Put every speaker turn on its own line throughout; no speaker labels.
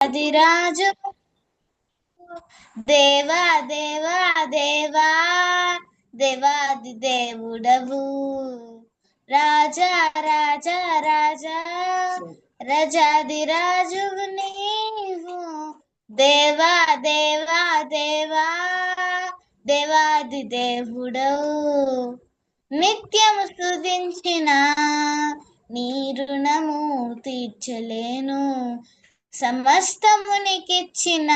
రాజాదిరాజు దేవా దేవా దేవా దేవాది దేవుడవు రాజా రాజా రాజా రాజాదిరాజువు నీవు దేవా దేవా దేవా దేవాది దేవుడవు నిత్యము స్తుతించిన నీ రుణము తీర్చలేను సమస్తము నీకిచ్చిన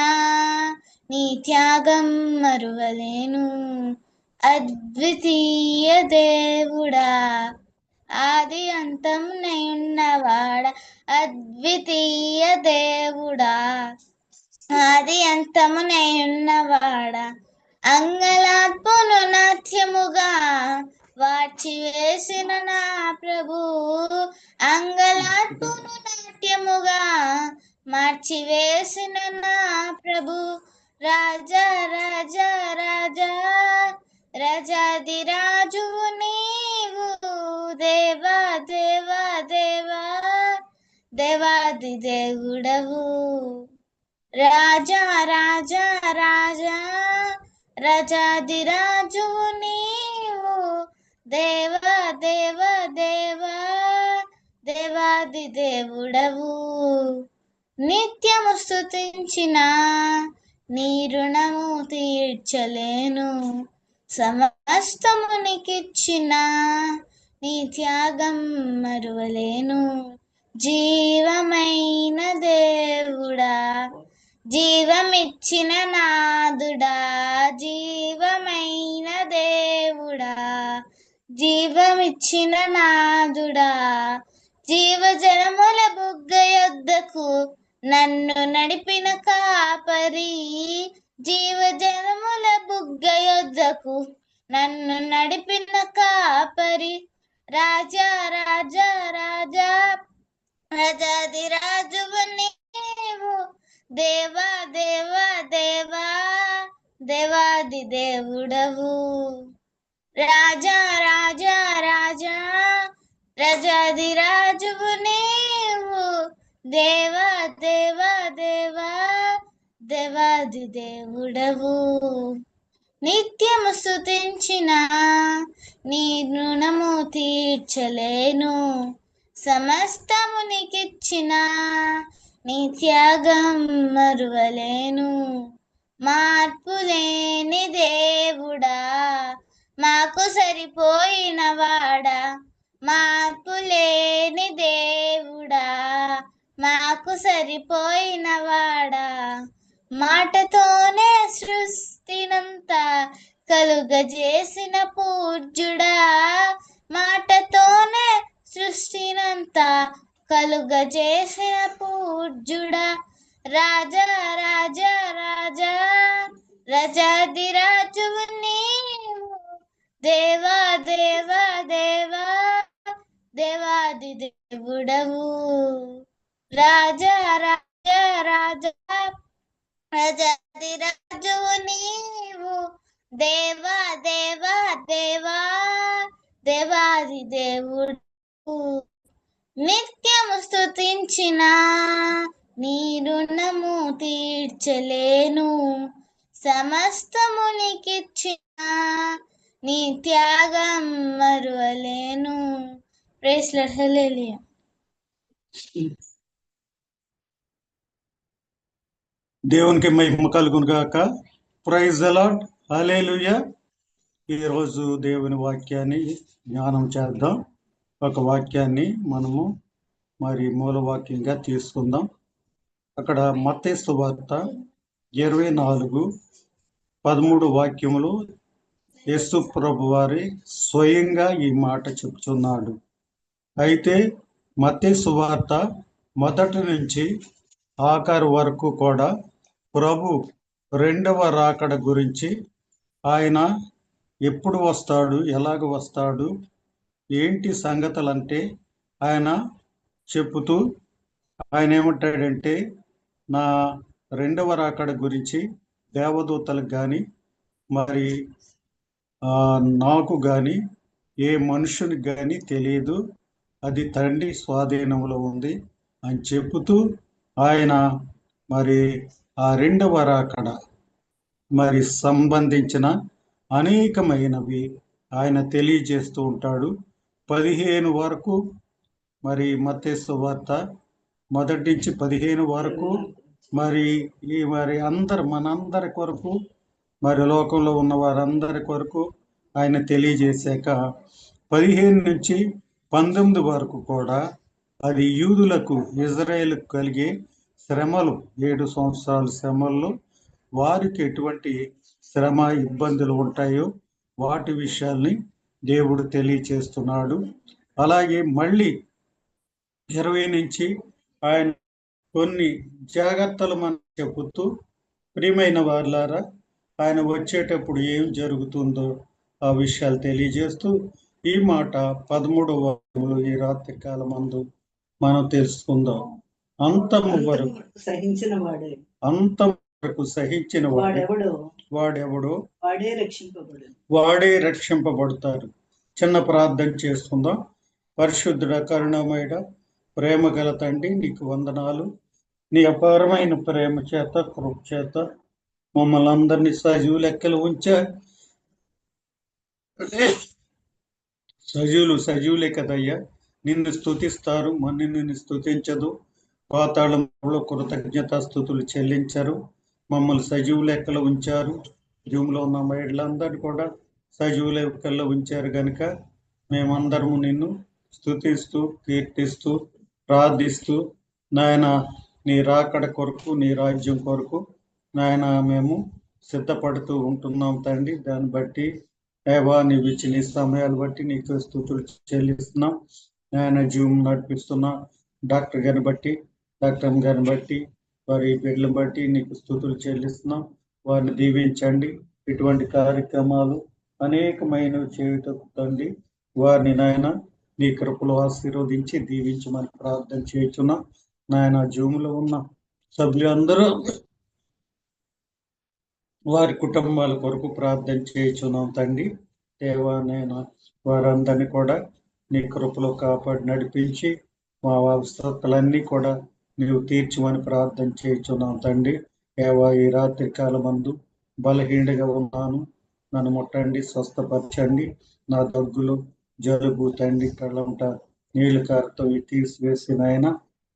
నీ త్యాగం మరువలేను అద్వితీయ దేవుడా ఆది అంతమునై ఉన్నవాడా అద్వితీయ దేవుడా ఆది అంతమునై ఉన్నవాడా అంగలార్పును నాట్యముగా వార్చివేసిన నా ప్రభు అంగలార్పును నాట్యముగా మార్చివేసిన నా ప్రభు రాజా రాజా రాజా రాజాదిరాజువు నీవు దేవా దేవా దేవా దేవాది దేవుడవు రాజా రాజా రాజా రాజాదిరాజువు నీవు దేవా దేవా దేవా దేవాది దేవుడవు నిత్యము స్తుతించిన నీ రుణము తీర్చలేను సమస్తము నీకిచ్చిన నీ త్యాగం మరువలేను జీవమైన దేవుడా జీవమిచ్చిన నాదుడా జీవమైన దేవుడా జీవమిచ్చిన నాదుడా జీవజలముల బుగ్గ యొద్దకు నన్ను నడిపిన కాపరి జీవజలముల బుగ్గ యొద్దకు నన్ను నడిపిన కాపరి రాజా రాజా రాజా రాజాదిరాజువు నీవు దేవా దేవా దేవా దేవాది దేవుడవు రాజా రాజా రాజా రాజాదిరాజువు నీవు దేవా దేవా దేవా దేవాది దేవుడవు నిత్యము స్తుతించిన నీ రుణము తీర్చలేను సమస్తము నీకిచ్చిన నీ త్యాగం మరువలేను మార్పు లేని దేవుడా మాకు సరిపోయిన వాడా మార్పు లేని దేవుడా మాకు సరిపోయిన వాడా మాటతోనే సృష్టినంతా కలుగజేసిన పూజ్యుడా మాటతోనే సృష్టినంతా కలుగజేసిన పూజ్యుడా రాజా రాజా రాజా రాజాదిరాజువు నీవు దేవా దేవా దేవా దేవాది దేవుడవు రాజా రాజా రాజా రాజాదిరాజువు నీవు దేవా దేవా దేవా దేవాది దేవుడు నిత్యము స్తుతించిన నీ రుణము తీర్చలేను సమస్తము నీకిచ్చిన నీ త్యాగం మరువలేను ప్రైజ్ లార్డ్ హల్లెలూయా
దేవునికి మహిమ కలుగును గాక ప్రైజ్ ది లార్డ్ హల్లెలూయా ఈరోజు దేవుని వాక్యాన్ని ధ్యానం చేద్దాం ఒక వాక్యాన్ని మనము మరి మూలవాక్యంగా తీసుకుందాం అక్కడ మత్తయి సువార్త 24:13 వాక్యములు యేసు ప్రభు వారి స్వయంగా ఈ మాట చెప్తున్నాడు. అయితే మత్తయి సువార్త మొదటి నుంచి ఆఖరి వరకు కూడా ప్రభు రెండవ రాకడ గురించి ఆయన ఎప్పుడు వస్తాడు, ఎలాగ వస్తాడు, ఏంటి సంగతులంటే ఆయన చెప్పుతూ ఆయన ఏమంటాడంటే నా రెండవ రాకడ గురించి దేవదూతలకు కానీ మరి నాకు కానీ ఏ మనుషునికి కానీ తెలియదు, అది తండ్రి స్వాధీనంలో ఉంది అని చెబుతూ ఆయన మరి ఆ రెండవ రాకడ మరి సంబంధించిన అనేకమైనవి ఆయన తెలియజేస్తూ ఉంటాడు. 15 వరకు మరి మత్తయి సువార్త 1-15 వరకు మరి మనందరి కొరకు మరి లోకంలో ఉన్న వారందరి కొరకు ఆయన తెలియజేశాక 15-19 వరకు కూడా అది యూదులకు, ఇజ్రాయేలుకు కలిగే శ్రమలు, 7 సంవత్సరాల శ్రమల్లో వారికి ఎటువంటి శ్రమ ఇబ్బందులు ఉంటాయో వాటి విషయాల్ని దేవుడు తెలియచేస్తున్నాడు. అలాగే మళ్ళీ 20 నుంచి ఆయన కొన్ని జాగ్రత్తలు మనం చెబుతూ, ప్రియమైన వారులారా, ఆయన వచ్చేటప్పుడు ఏం జరుగుతుందో ఆ విషయాలు తెలియజేస్తూ ఈ మాట 13వ వాక్యంలో ఈ రాత్రి కాలమందు మనం తెలుసుకుందాం. అంతము వరకు సహించిన వాడెవడో వాడే రక్షింపబడతారు. చిన్న ప్రార్థన చేసుకుందాం. పరిశుద్ధుడ, కరుణామయుడ, ప్రేమ గల తండ్రి, నీకు వందనాలు. నీ అపారమైన ప్రేమ చేత, కృప చేత మమ్మల్ని అందరినీ సజీవు లెక్కలు ఉంచా. సజీవులే కదయ్యా, నిన్ను స్తుతిస్తారు, మన్ని నిన్ను స్తుతించదు. పాతాళంలో కృతజ్ఞతా స్తుతులు చెల్లించరు. మమ్మల్ని సజీవు లెక్కలు ఉంచారు. జూమ్లో ఉన్న మహిళలందరూ కూడా సజీవు లెక్కల్లో ఉంచారు కనుక మేమందరము నిన్ను స్తుతిస్తూ, కీర్తిస్తూ, ప్రార్థిస్తూ, నాయన నీ రాకడ కొరకు, నీ రాజ్యం కొరకు నాయన మేము సిద్ధపడుతూ ఉంటున్నాం తండ్రి. దాన్ని బట్టి ఏవా నీవు ఇచ్చిన సమయాలు బట్టి నీకు స్తుతులు చెల్లిస్తున్నాం. ఆయన జూమ్ నడిపిస్తున్నా డాక్టర్ గారిని బట్టి, డాక్టర్ గారిని బట్టి, వారి బిడ్డలను బట్టి నీకు స్తుతులు చెల్లిస్తున్నాం. వారిని దీవించండి. ఇటువంటి కార్యక్రమాలు అనేకమైనవి చేయుటకు తండ్రి వారిని నాయన నీ కృపలో ఆశీర్వదించి దీవించమని ప్రార్థన చేయుచున్నాం. నాయన జూమ్లో ఉన్న సభ్యులందరూ వారి కుటుంబాల కొరకు ప్రార్థన చేయుచున్నాం తండ్రి. దేవా, నేను వారందరినీ కూడా నీ కృపలో కాపాడి నడిపించి మా అవసరతలన్నీ కూడా నీవు తీర్చమని ప్రార్థన చేయుచున్నాం తండ్రి. దేవా, ఈ రాత్రి కాలమందు బలహీనగా ఉన్నాను, నన్ను ముట్టండి, స్వస్థపరచండి. నా దగ్గులు, జలుబు తండ్రి, కళ్ళంట నీళ్లు కారుతో తీసివేసిన ఆయన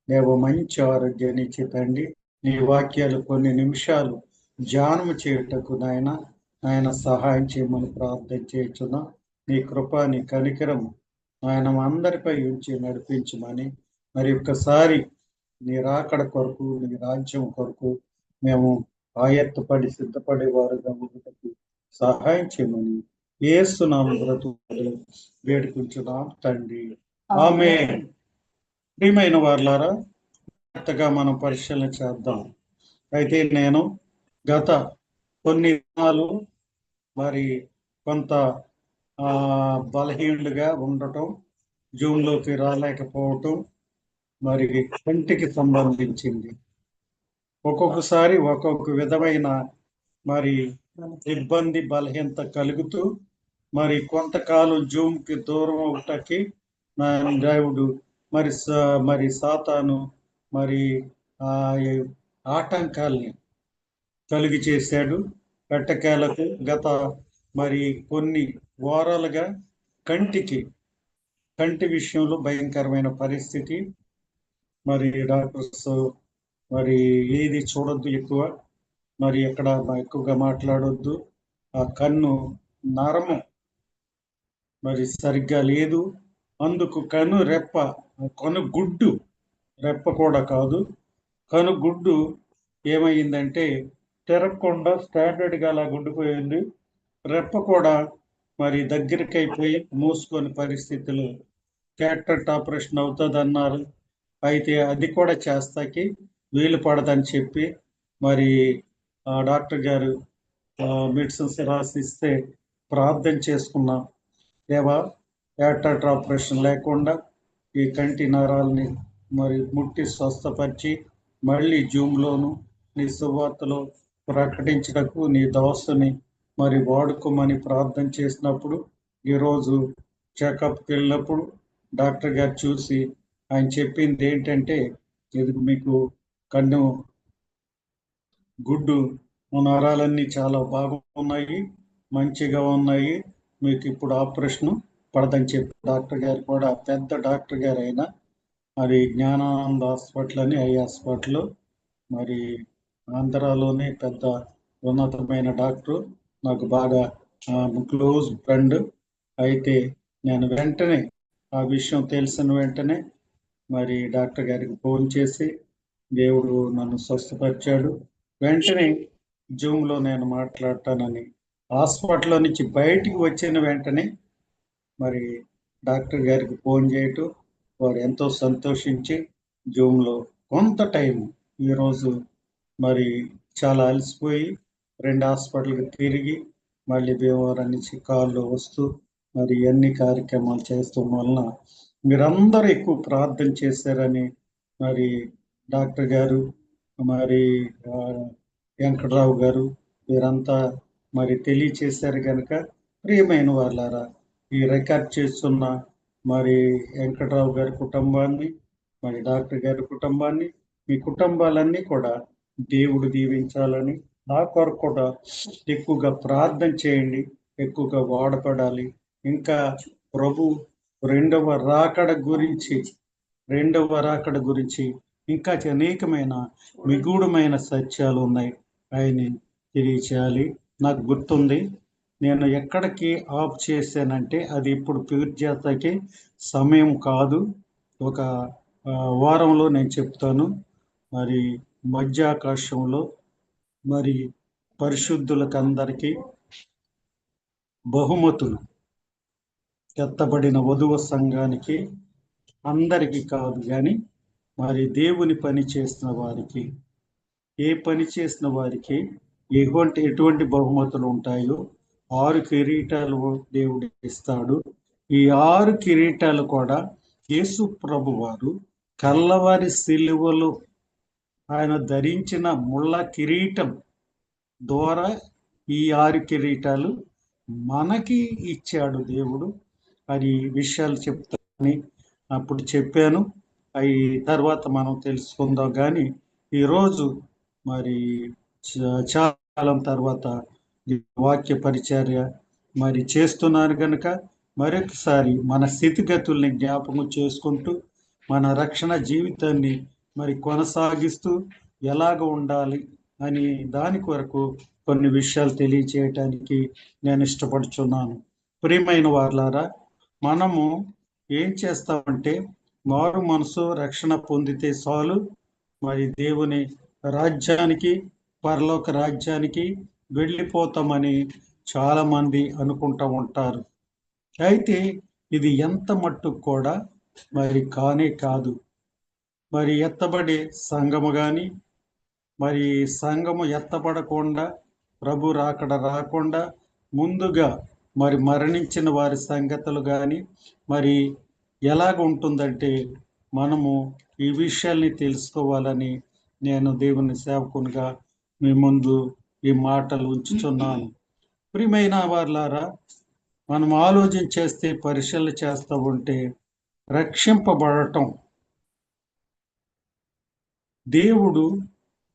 దేవ మంచి ఆరోగ్యాన్ని ఇచ్చి తండ్రి, నీ వాక్యాలు కొన్ని నిమిషాలు ధ్యానం చేయుటకు నాయన సహాయం చేయమని ప్రార్థన చేయుచున్నా. నీ కృప, నీ కనికరం ఆయన అందరిపై ఉంచి నడిపించమని, మరి ఒక్కసారి నీ రాకడ కొరకు, నీ రాజ్యం కొరకు మేము ఆయత్తపడి సిద్ధపడే వారుగా ఉండటకు సహాయం చేయమని యేసునామమున బ్రతుకులు వేడుకుంటున్నాం తండ్రి. ఆమేన్. ప్రియమైన వారులారా, జాగ్రత్తగా మనం పరిశీలన చేద్దాం. అయితే నేను గత కొన్ని దినాలు మరి కొంత బలహీనులుగా ఉండటం, జూమ్లోకి రాలేకపోవటం, మరి కంటికి సంబంధించింది. ఒక్కొక్కసారి ఒక్కొక్క విధమైన మరి ఇబ్బంది, బలహీనత కలుగుతూ మరి కొంతకాలం జూమ్కి దూరం అవటకి దేవుడు మరి సాతాను మరి ఆటంకాల్ని కలిగి చేశాడు. ఎట్టకేలకు గత మరి కొన్ని వారాలుగా కంటి విషయంలో భయంకరమైన పరిస్థితి. మరి డాక్టర్స్ మరి ఏది చూడొద్దు ఎక్కువ, మరి ఎక్కడ ఎక్కువగా మాట్లాడొద్దు, ఆ కన్ను నరము మరి సరిగ్గా లేదు, అందుకు కనుగుడ్డు రెప్ప కూడా కాదు, కనుగుడ్డు ఏమైందంటే తిరగకుండా స్టాండర్డ్గా అలా గుండిపోయింది. రెప్ప కూడా మరి దగ్గరికి అయిపోయి మూసుకొని పరిస్థితులు క్యాటరాక్ట్ ఆపరేషన్ అవుతుంది అన్నారు. అయితే అది కూడా చేస్తాకి వీలు పడదని చెప్పి మరి డాక్టర్ గారు మెడిసిన్స్ రాసిస్తే ప్రార్థన చేసుకున్నాం. దేవా, క్యాటరాక్ట్ ఆపరేషన్ లేకుండా ఈ కంటి నరాల్ని మరి ముట్టి స్వస్థపరిచి మళ్ళీ జూమ్లోను నీ సువార్తలో ప్రకటించటకు నీ దాసుని మరి వాడుకోమని ప్రార్థన చేసినప్పుడు, ఈరోజు చెకప్కి వెళ్ళినప్పుడు డాక్టర్ గారు చూసి ఆయన చెప్పింది ఏంటంటే, ఇది మీకు కన్ను గుడ్డు నరాలన్నీ చాలా బాగున్నాయి, మంచిగా ఉన్నాయి, మీకు ఇప్పుడు ఆపరేషన్ పడదని చెప్పి డాక్టర్ గారు కూడా, పెద్ద డాక్టర్ గారు అయినా మరి జ్ఞానానంద హాస్పిటల్ అని ఐ హాస్పిటల్, మరి ఆంధ్రాలోనే పెద్ద ఉన్నతమైన డాక్టర్, నాకు బాగా క్లోజ్ ఫ్రెండ్. అయితే నేను వెంటనే ఆ విషయం తెలిసిన వెంటనే మరి డాక్టర్ గారికి ఫోన్ చేసి దేవుడు నన్ను స్వస్థపరిచాడు. వెంటనే జూమ్లో నేను మాట్లాడతానని హాస్పిటల్లో నుంచి బయటికి వచ్చిన వెంటనే మరి డాక్టర్ గారికి ఫోన్ చేయటం, వారు ఎంతో సంతోషించి జూమ్లో కొంత టైం ఈరోజు మరి చాలా అలసిపోయి 2 హాస్పిటల్కి తిరిగి మళ్ళీ భీమవరం నుంచి కాల్లో వస్తూ మరి అన్ని కార్యక్రమాలు చేస్తాం వలన మీరందరూ ఎక్కువ ప్రార్థన చేశారని మరి డాక్టర్ గారు, మరి వెంకటరావు గారు వీరంతా మరి తెలియచేశారు కనుక, ప్రియమైన వాళ్ళారా, ఈ రికార్డ్ చేస్తున్న మరి వెంకటరావు గారి కుటుంబాన్ని, మరి డాక్టర్ గారి కుటుంబాన్ని, మీ కుటుంబాలన్నీ కూడా దేవుడు దీవించాలని, నా కొరకు కూడా ఎక్కువగా ప్రార్థన చేయండి, ఎక్కువగా వాడపడాలి. ఇంకా ప్రభు రెండవ రాకడ గురించి ఇంకా అనేకమైన మిగూఢమైన సత్యాలు ఉన్నాయి, ఆయన తెలియచేయాలి. నాకు గుర్తుంది, నేను ఎక్కడికి ఆఫ్ చేశానంటే అది ఇప్పుడు పూర్తి చేతకి సమయం కాదు, ఒక వారంలో నేను చెప్తాను. మరి మధ్యాకాశంలో మరి పరిశుద్ధులకు అందరికీ బహుమతులు, ఎత్తబడిన వధువ సంఘానికి అందరికీ కాదు కానీ మరి దేవుని పని చేసిన వారికి, ఏ పని చేసిన వారికి ఎటువంటి బహుమతులు ఉంటాయో 6 కిరీటాలు దేవుడు ఇస్తాడు. ఈ 6 కిరీటాలు కూడా యేసు ప్రభు వారు కల్లవారి సిలువలో ఆయన ధరించిన ముళ్ళ కిరీటం ద్వారా ఈ 6 కిరీటాలు మనకి ఇచ్చాడు దేవుడు. అది విషయాలు చెప్తానని అప్పుడు చెప్పాను, అవి తర్వాత మనం తెలుసుకుందాం. కానీ ఈరోజు మరి చాలా తర్వాత వాక్య పరిచర్య మరి చేస్తున్నారు కనుక మరొకసారి మన స్థితిగతుల్ని జ్ఞాపకం చేసుకుంటూ మన రక్షణ జీవితాన్ని మరి కొనసాగిస్తూ ఎలాగ ఉండాలి అని దాని కొరకు కొన్ని విషయాలు తెలియచేయటానికి నేను ఇష్టపడుచున్నాను. ప్రియమైన వారలారా, మనము ఏం చేస్తామంటే మారు మనసు రక్షణ పొందితే చాలు, మరి దేవుని రాజ్యానికి, పరలోక రాజ్యానికి వెళ్ళిపోతామని చాలా మంది అనుకుంటూ ఉంటారు. అయితే ఇది ఎంత మట్టుకు కూడా మరి కానే కాదు. మరి ఎత్తబడే సంఘము కానీ, మరి సంఘము ఎత్తబడకుండా, ప్రభు రాకడ రాకుండా ముందుగా మరి మరణించిన వారి సంగతులు కానీ మరి ఎలాగ ఉంటుందంటే మనము ఈ విషయాల్ని తెలుసుకోవాలని నేను దేవుని సేవకునిగా మీ ముందు ఈ మాటలు ఉంచుచున్నాను. ప్రియమైన వారులారా, మనం ఆలోచన చేస్తే, పరిశీలన చేస్తూ ఉంటే రక్షింపబడటం, దేవుడు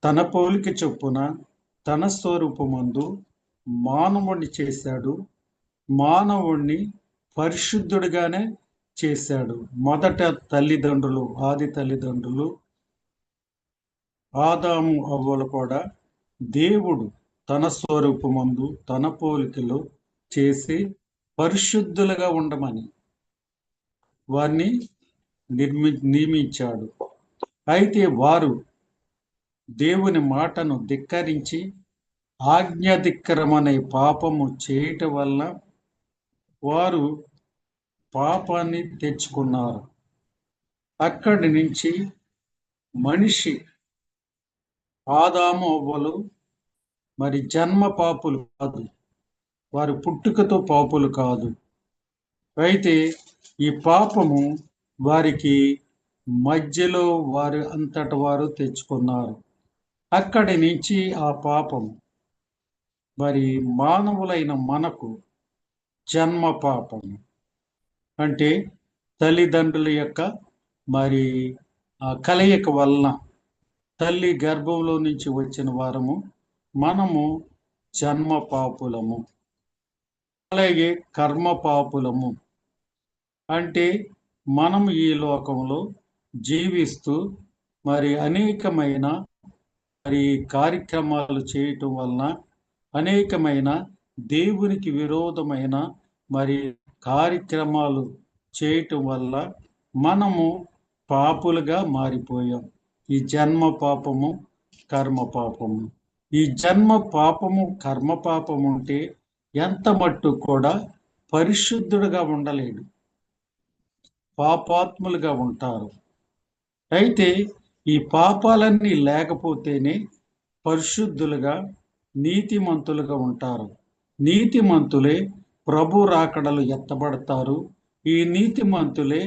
తన పోలిక చొప్పున తన స్వరూపమందు మానవుణ్ణి చేశాడు, మానవుణ్ణి పరిశుద్ధుడిగానే చేశాడు. మొదట తల్లిదండ్రులు, ఆది తల్లిదండ్రులు ఆదాము అవ్వలు కూడా దేవుడు తన స్వరూపమందు తన పోలికలో చేసి పరిశుద్ధులుగా ఉండమని వారిని నియమించాడు. అయితే వారు దేవుని మాటను ధిక్కరించి ఆజ్ఞాధిక్రమనే పాపము చేయటం వల్ల వారు పాపాన్ని తెచ్చుకున్నారు. అక్కడి నుంచి మనిషి, ఆదాము అవ్వలు మరి జన్మ పాపులు కాదు, వారు పుట్టుకతో పాపులు కాదు. అయితే ఈ పాపము వారికి మధ్యలో వారు అంతట వారు తెచ్చుకున్నారు. అక్కడి నుంచి ఆ పాపం మరి మానవులైన మనకు జన్మ పాపం, అంటే తల్లిదండ్రుల యొక్క మరి ఆ కలయిక వలన తల్లి గర్భంలో నుంచి వచ్చిన వారము. మనము జన్మ పాపులము, అలాగే కర్మ పాపులము. అంటే మనం ఈ లోకంలో జీవిస్తూ మరి అనేకమైన కార్యక్రమాలు చేయటం వలన, అనేకమైన దేవునికి విరోధమైన కార్యక్రమాలు చేయటం వల్ల మనము పాపులుగా మారిపోయాం. ఈ జన్మ పాపము, కర్మ పాపము. ఈ జన్మ పాపము, కర్మ పాపము ఉంటే ఎంత మట్టు కూడా పరిశుద్ధుడుగా ఉండలేడు, పాపాత్ములుగా ఉంటారు. అయితే ఈ పాపాలన్నీ లేకపోతేనే పరిశుద్ధులుగా, నీతిమంతులుగా ఉంటారు. నీతిమంతులే ప్రభు రాకడలు ఎత్తబడతారు. ఈ నీతిమంతులే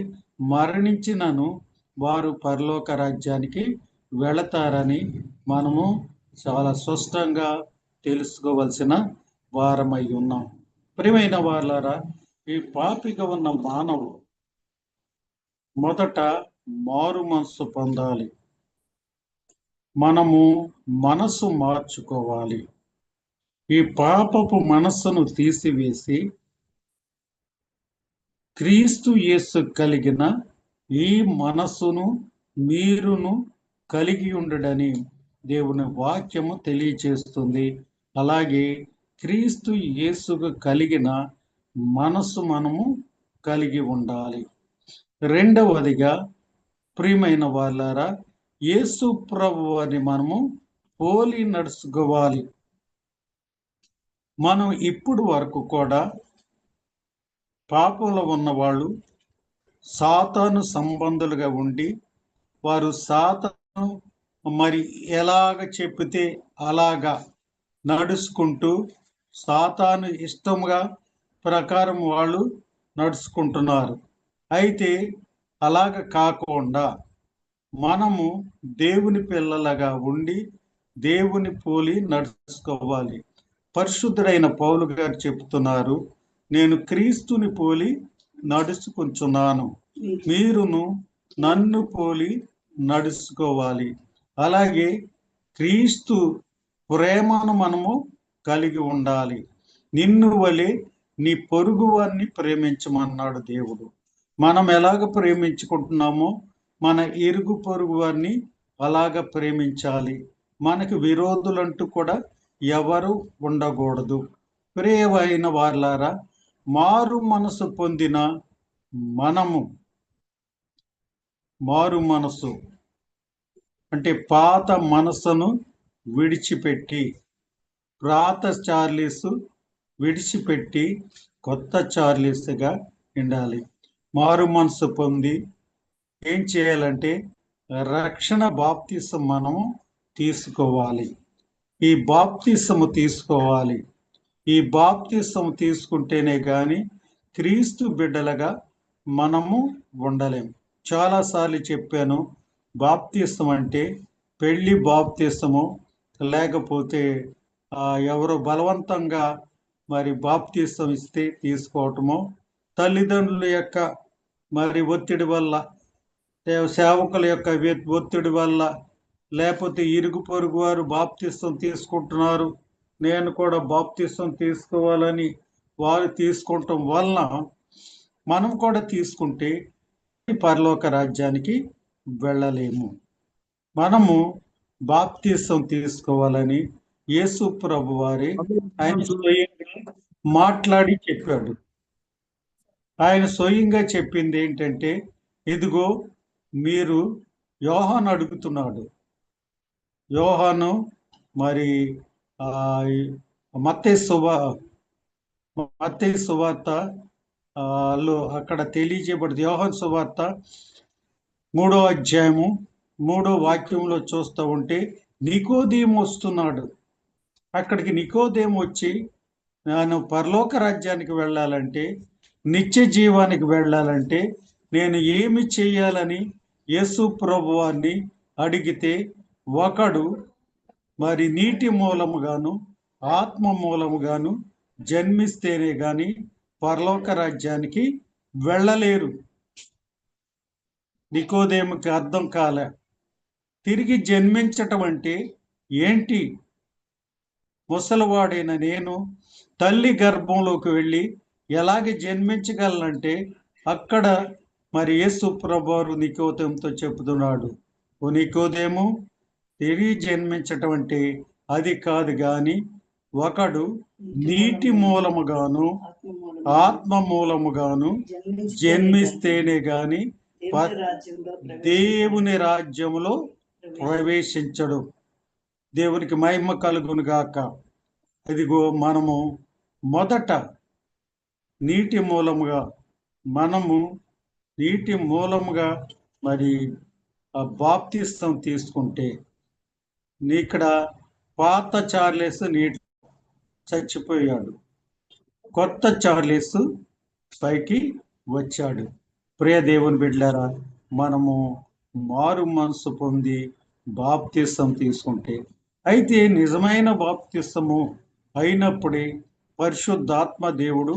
మరణించినను వారు పరలోక రాజ్యానికి వెళతారని మనము చాలా స్పష్టంగా తెలుసుకోవలసిన వారమై ఉన్నాం. ప్రియమైన వాళ్ళారా, ఈ పాపిగా ఉన్న మానవుడు మొదట మారు మనసు పొందాలి. మనము మనసు మార్చుకోవాలి. ఈ పాపపు మనస్సును తీసివేసి క్రీస్తు యేసు కలిగిన ఈ మనస్సును మీరును కలిగి ఉండడని దేవుని వాక్యము తెలియచేస్తుంది. అలాగే క్రీస్తు యేసుకు కలిగిన మనస్సు మనము కలిగి ఉండాలి. రెండవదిగా ప్రియమైన వాళ్ళారా, యేసు ప్రభువుని మనము పోలి నడుచుకోవాలి. మనం ఇప్పుడు వరకు కూడా పాపంలో ఉన్నవాళ్ళు సాతాను సంబంధులుగా ఉండి, వారు సాతాను ఎలాగ చెప్తే అలాగా నడుచుకుంటూ సాతాను ఇష్టంగా ప్రకారం వాళ్ళు నడుచుకుంటున్నారు. అయితే అలాగ కాకుండా మనము దేవుని పిల్లలుగా ఉండి దేవుని పోలి నడుచుకోవాలి. పరిశుద్ధుడైన పౌలు గారు చెప్తున్నారు, నేను క్రీస్తుని పోలి నడుచుకుంటున్నాను, మీరును నన్ను పోలి నడుచుకోవాలి. అలాగే క్రీస్తు ప్రేమను మనము కలిగి ఉండాలి. నిన్ను వలె నీ పొరుగు వారిని ప్రేమించమన్నాడు దేవుడు. మనం ఎలాగ ప్రేమించుకుంటున్నామో మన ఇరుగు పొరుగు వారిని అలాగ ప్రేమించాలి. మనకు విరోధులంటూ కూడా ఎవరు ఉండకూడదు. ప్రియమైన వారలారా, మారు మనసు పొందిన మనము, మారు మనసు అంటే పాత మనసును విడిచిపెట్టి, పాత చార్లీసు విడిచిపెట్టి కొత్త చార్లీస్గా ఉండాలి. మారు మనసు పొంది ఏం చేయాలంటే రక్షణ బాప్తిసం మనము తీసుకోవాలి. ఈ బాప్తిసము తీసుకోవాలి. ఈ బాప్తిసము తీసుకుంటేనే కానీ క్రీస్తు బిడ్డలుగా మనము ఉండలేం. చాలాసార్లు చెప్పాను, బాప్తిసం అంటే పెళ్లి బాప్తిసము, లేకపోతే ఎవరో బలవంతంగా బాప్తిసం ఇస్తే తీసుకోవటము, తల్లిదండ్రుల యొక్క ఒత్తిడి వల్ల, సేవకుల యొక్క ఒత్తిడి వల్ల, లేకపోతే ఇరుగు పొరుగు వారు బాప్తిసం తీసుకుంటున్నారు, నేను కూడా బాప్తిసం తీసుకోవాలని వారు తీసుకోవటం వలన మనం కూడా తీసుకుంటే పరలోక రాజ్యానికి వెళ్ళలేము. మనము బాప్తిసం తీసుకోవాలని యేసు ప్రభు వారి ఆయన స్వయంగా మాట్లాడి చెప్పాడు. ఆయన స్వయంగా చెప్పింది ఏంటంటే, ఇదిగో మీరు, యోహాను అడుగుతున్నాడు. యోహాను మత్తయి సువార్త లో అక్కడ తెలియజేయబడింది. యోహాను సువార్త 3వ అధ్యాయము 3వ వాక్యంలో చూస్తూ ఉంటే నికోదేము వస్తున్నాడు. అక్కడికి నికోదేము వచ్చి, నేను పరలోక రాజ్యానికి వెళ్ళాలంటే, నిత్య జీవానికి వెళ్ళాలంటే నేను ఏమి చేయాలని యేసు ప్రభువాన్ని అడిగితే, ఒకడు నీటి మూలముగాను ఆత్మ మూలముగాను జన్మిస్తేనే గాని పరలోక రాజ్యానికి వెళ్ళలేరు. నికోదేముకి అర్థం కాలే. తిరిగి జన్మించటం అంటే ఏంటి? ముసలివాడైన నేను తల్లి గర్భంలోకి వెళ్ళి ఎలాగ జన్మించగలనంటే అక్కడ మరి యేసు ప్రభువారు నికోదేముతో చెబుతున్నాడు, ఓ నికోదేము, తిరిగి జన్మించటం అంటే అది కాదు గాని ఒకడు నీటి మూలముగాను ఆత్మ మూలముగాను జన్మిస్తేనే గాని దేవుని రాజ్యములో ప్రవేశించడు. దేవునికి మహిమ కలుగును గాక. ఇదిగో మనము మొదట నీటి మూలముగా మరి ఆ బాప్తిస్తం తీసుకుంటే, ఇక్కడ పాత చార్లెస్ నీటి చచ్చిపోయాడు, కొత్త చార్లెస్ పైకి వచ్చాడు. ప్రియ దేవుని బిడ్డలారా, మనము మారు మనసు పొంది బాప్తిస్తం తీసుకుంటే, అయితే నిజమైన బాప్తిస్తము అయినప్పుడే పరిశుద్ధాత్మ దేవుడు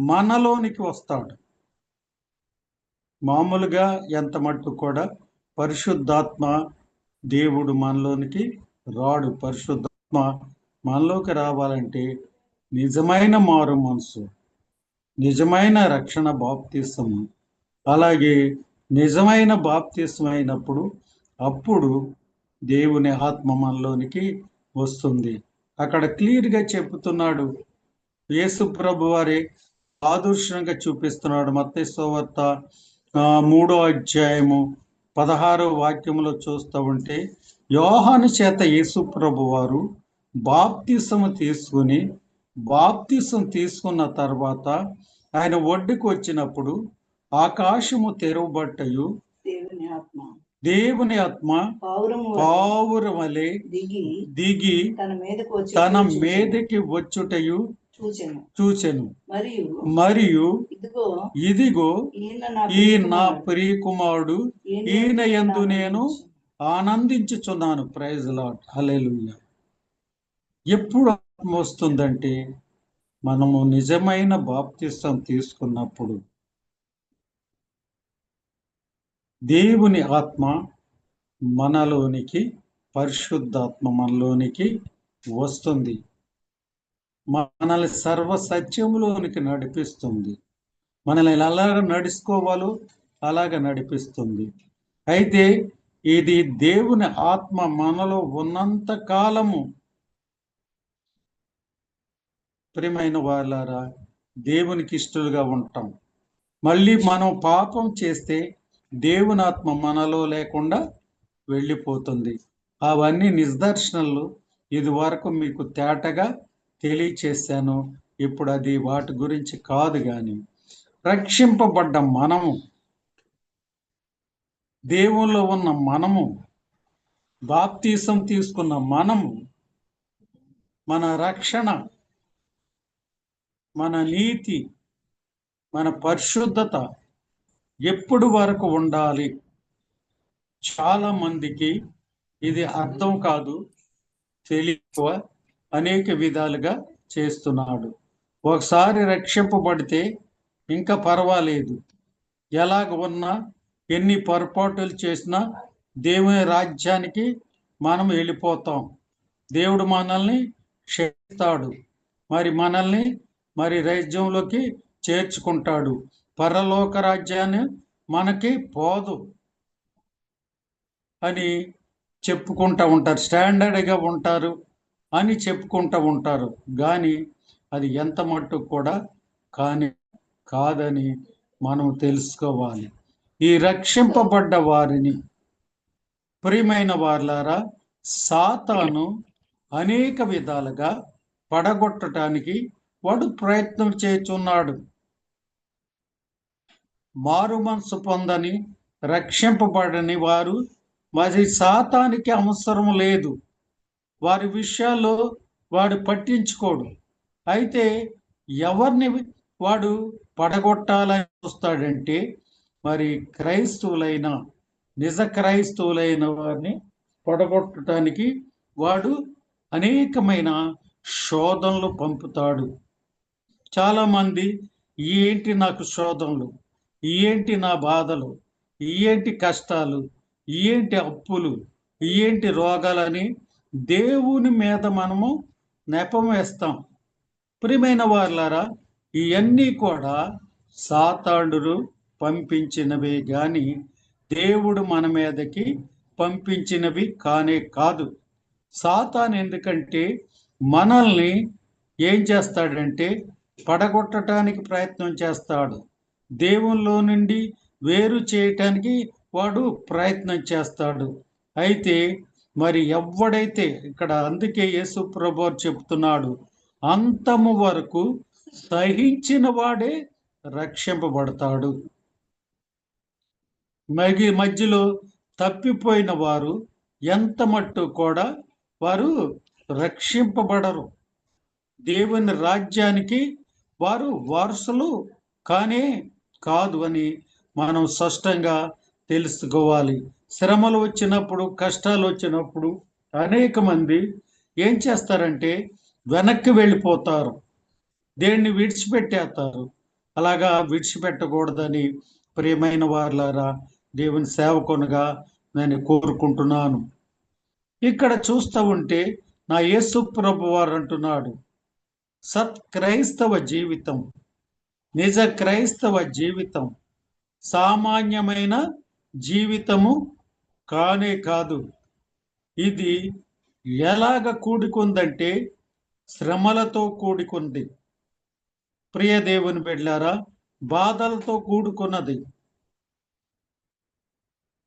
మనలోనికి వస్తాడు. మామూలుగా ఎంత మట్టు కూడా పరిశుద్ధాత్మ దేవుడు మనలోనికి రాడు. పరిశుద్ధాత్మ మనలోకి రావాలంటే నిజమైన మారు మనసు, నిజమైన రక్షణ బాప్తిస్తము, అలాగే నిజమైన బాప్తిస్తం అయినప్పుడు అప్పుడు దేవుని ఆత్మ మనలోనికి వస్తుంది. అక్కడ క్లియర్గా చెబుతున్నాడు, యేసు ప్రభు వారే ఆదర్శంగా చూపిస్తున్నాడు. మత్తయి సువార్త 3వ అధ్యాయము 16వ వాక్యంలో చూస్తూ ఉంటే, యోహాను చేత యేసు ప్రభు వారు బాప్తిసము తీసుకున్న తర్వాత ఆయన ఒడ్డుకు వచ్చినప్పుడు ఆకాశము తెరవబట్టయు దేవుని ఆత్మ పావురం వలె దిగి తన మీదకి వచ్చుటయు చూచెను. మరియు ఇదిగో ఈ నా ప్రియ కుమారుడు, ఈయన యందు నేను ఆనందించుచున్నాను. ప్రైజ్ లార్డ్, హల్లెలూయా. ఎప్పుడు ఆత్మ వస్తుందంటే మనము నిజమైన బాప్తిస్తం తీసుకున్నప్పుడు దేవుని ఆత్మ మనలోనికి, పరిశుద్ధాత్మ మనలోనికి వస్తుంది, మనల్ని సర్వ సత్యములోనికి నడిపిస్తుంది, మనల్ని ఎలాగ నడుచుకోవాలో అలాగ నడిపిస్తుంది. అయితే ఇది దేవుని ఆత్మ మనలో ఉన్నంత కాలము ప్రియమైన వాళ్ళారా దేవునికి ఇష్టలుగా ఉంటాం. మళ్ళీ మనం పాపం చేస్తే దేవుని ఆత్మ మనలో లేకుండా వెళ్ళిపోతుంది. అవన్నీ నిదర్శనలు ఇది వరకు మీకు తేటగా తెలియచేశాను. ఇప్పుడు అది వాటి గురించి కాదు. కానీ రక్షింపబడ్డ మనము, దేవుల్లో ఉన్న మనము, బాప్తీసం తీసుకున్న మనము, మన రక్షణ, మన నీతి, మన పరిశుద్ధత ఎప్పుడు వరకు ఉండాలి? చాలా మందికి ఇది అర్థం కాదు, తెలియక అనేక విధాలుగా చేస్తున్నాడు. ఒకసారి రక్షింపబడితే ఇంకా పర్వాలేదు, ఎలాగ ఉన్నా, ఎన్ని పొరపాటులు చేసినా దేవుని రాజ్యానికి మనం వెళ్ళిపోతాం. దేవుడు మనల్ని క్షమిస్తాడు, మనల్ని రాజ్యంలోకి చేర్చుకుంటాడు. పరలోక రాజ్యాన్ని మనకి పోదు అని చెప్పుకుంటూ ఉంటారు, స్టాండర్డ్గా ఉంటారు అని చెప్పుకుంటూ ఉంటారు. కానీ అది ఎంత మట్టుకు కూడా కాదని మనం తెలుసుకోవాలి. ఈ రక్షింపబడ్డ వారిని, ప్రియమైన వారులారా, సాతాను అనేక విధాలుగా పడగొట్టడానికి వాడు ప్రయత్నం చేస్తున్నాడు. మారు మనసు పొందని, రక్షింపబడని వారు సాతానికి అవసరం లేదు, వారి విషయాల్లో వాడు పట్టించుకోడు. అయితే ఎవరిని వాడు పడగొట్టాలని చూస్తాడంటే క్రైస్తవులైన, నిజ క్రైస్తవులైన వారిని పడగొట్టడానికి వాడు అనేకమైన శోధనలు పంపుతాడు. చాలామంది ఏంటి నాకు శోధనలు, ఏంటి నా బాధలు, ఏంటి కష్టాలు ఏంటి అప్పులు, ఏంటి రోగాలని దేవుని మీద మనము నెపం వేస్తాం. ప్రియమైన వారులారా, ఇవన్నీ కూడా సాతానుడు పంపించినవే గాని దేవుడు మన మీదకి పంపించినవి కానే కాదు. సాతాను ఎందుకంటే మనల్ని ఏం చేస్తాడంటే పడగొట్టడానికి ప్రయత్నం చేస్తాడు. దేవునిలో నుండి వేరు చేయటానికి వాడు ప్రయత్నం చేస్తాడు. అయితే మరి ఎవడైతే ఇక్కడ అందుకే యేసు ప్రభువు చెప్తున్నాడు, అంతము వరకు సహించిన వాడే రక్షింపబడతాడు. మధ్యలో తప్పిపోయిన వారు ఎంత మట్టు కూడా వారు రక్షింపబడరు. దేవుని రాజ్యానికి వారు వారసులు కానే కాదు అని మనం స్పష్టంగా తెలుసుకోవాలి. శ్రమలు వచ్చినప్పుడు, కష్టాలు వచ్చినప్పుడు అనేక మంది ఏం చేస్తారంటే వెనక్కి వెళ్ళిపోతారు, దేన్ని విడిచిపెట్టేస్తారు. అలాగా విడిచిపెట్టకూడదని ప్రియమైన వారులారా, దేవుని సేవకునిగా నేను కోరుకుంటున్నాను. ఇక్కడ చూస్తూ ఉంటే నా యేసు ప్రభు వారు అంటున్నాడు, సత్ క్రైస్తవ జీవితం, నిజ క్రైస్తవ జీవితం సామాన్యమైన జీవితము కానే కాదు. ఇది ఎలాగ కూడుకుందంటే శ్రమలతో కూడుకుంది. ప్రియ దేవుని బిడ్డలారా, బాధలతో కూడుకున్నది.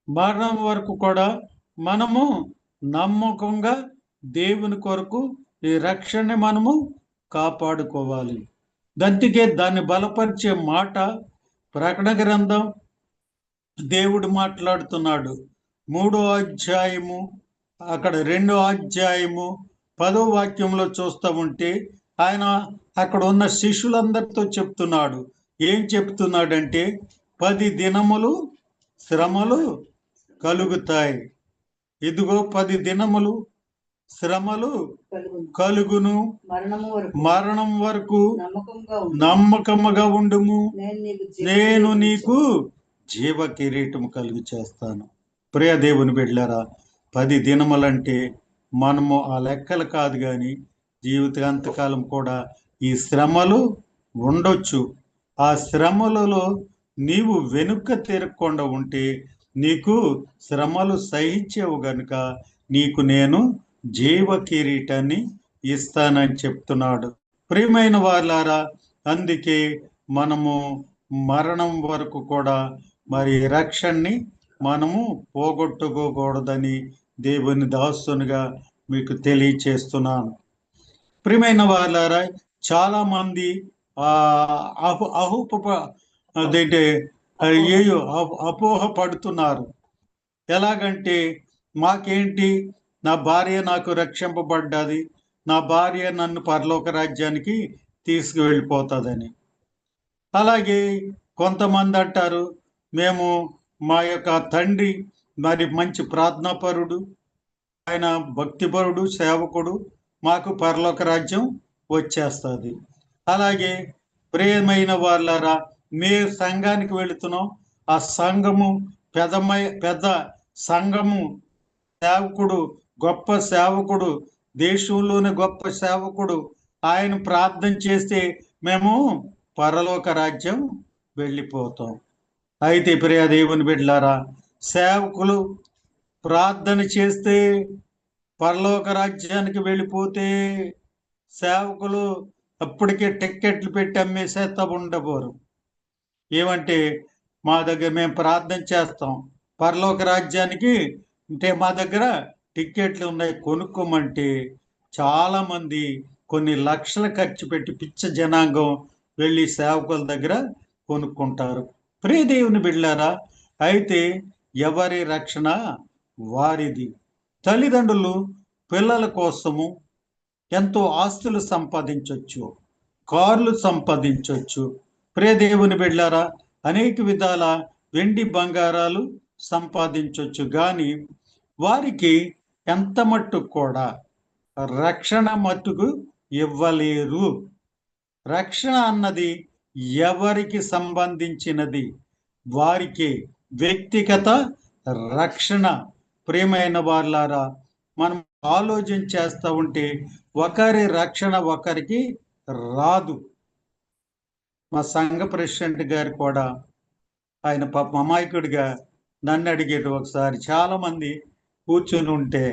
మరణం వరకు కూడా మనము నమ్మకంగా దేవుని కొరకు ఈ రక్షణ మనము కాపాడుకోవాలి. అందుకే దాన్ని బలపరిచే మాట ప్రకటన గ్రంథం దేవుడు మాట్లాడుతున్నాడు. 3వ అధ్యాయము అక్కడ 2వ అధ్యాయము 10వ వాక్యంలో చూస్తూ ఉంటే ఆయన అక్కడ ఉన్న శిష్యులందరితో చెప్తున్నాడు. ఏం చెప్తున్నాడంటే 10 దినములు శ్రమలు కలుగుతాయి. ఇదిగో 10 దినములు శ్రమలు కలుగును, మరణం వరకు నమ్మకముగా ఉండుము, నేను నీకు జీవ కిరీటము కలుగు చేస్తాను. ప్రియ దేవుని బిడ్డలారా, 10 దినములంటే మనము ఆ లెక్కలు కాదు కానీ జీవితాంతకాలం కూడా ఈ శ్రమలు ఉండొచ్చు. ఆ శ్రమలలో నీవు వెనుక తిరగకుండా ఉంటే నీకు శ్రమలు సహించేవు గనుక నీకు నేను జీవ కిరీటాన్ని ఇస్తానని చెప్తున్నాడు. ప్రియమైన వారులారా, అందుకే మనము మరణం వరకు కూడా మరి రక్షణని మనము పోగొట్టుకోకూడదని దేవుని దాసునిగా మీకు తెలియచేస్తున్నాను. ప్రియమైన వారులారా, చాలా మంది అదేంటే అపోహ పడుతున్నారు. ఎలాగంటే మాకేంటి, నా భార్య నాకు రక్షింపబడ్డది, నా భార్య నన్ను పరలోక రాజ్యానికి తీసుకువెళ్ళిపోతుందని. అలాగే కొంతమంది అంటారు, మేము మా యొక్క తండ్రి మరి మంచి ప్రార్థనాపరుడు, ఆయన భక్తిపరుడు, సేవకుడు, మాకు పరలోక రాజ్యం వచ్చేస్తుంది. అలాగే ప్రియమైన వాళ్ళారా, మేము సంఘానికి వెళుతున్నాం, ఆ సంఘము పెద్ద సంఘము, సేవకుడు, గొప్ప సేవకుడు, దేశంలోని గొప్ప సేవకుడు, ఆయన ప్రార్థన చేస్తే మేము పరలోక రాజ్యం వెళ్ళిపోతాం. అయితే ప్రియ దేవుని బిడ్డలారా, సేవకులు ప్రార్థన చేస్తే పరలోక రాజ్యానికి వెళ్ళిపోతే సేవకులు అప్పటికే టిక్కెట్లు పెట్టి అమ్మేసేస్తా ఉండబోరు. ఏమంటే మా దగ్గర మేము ప్రార్థన చేస్తాం, పరలోక రాజ్యానికి అంటే మా దగ్గర టిక్కెట్లు ఉన్నాయి కొనుక్కోమంటే చాలామంది కొన్ని లక్షలు ఖర్చు పెట్టి పిచ్చ జనాంగం వెళ్ళి సేవకుల దగ్గర కొనుక్కుంటారు. ప్రియ దేవుని బిడ్డలారా, అయితే ఎవరి రక్షణ వారిది. తల్లిదండ్రులు పిల్లల కోసము ఎంతో ఆస్తులు సంపాదించవచ్చు, కార్లు సంపాదించవచ్చు. ప్రియ దేవుని బిడ్డలారా, అనేక విధాల వెండి బంగారాలు సంపాదించవచ్చు, కానీ వారికి ఎంత మట్టుకు కూడా రక్షణ మట్టుకు ఇవ్వలేరు. రక్షణ అన్నది ఎవరికి సంబంధించినది? వారికి వ్యక్తిగత రక్షణ. ప్రియమైన వారులారా, మనం ఆలోచన చేస్తూ ఉంటే ఒకరి రక్షణ ఒకరికి రాదు. మా సంఘ ప్రెసిడెంట్ గారు కూడా ఆయన పాప అమాయకుడిగా నన్ను అడిగేది ఒకసారి. చాలా మంది కూర్చొని ఉంటే,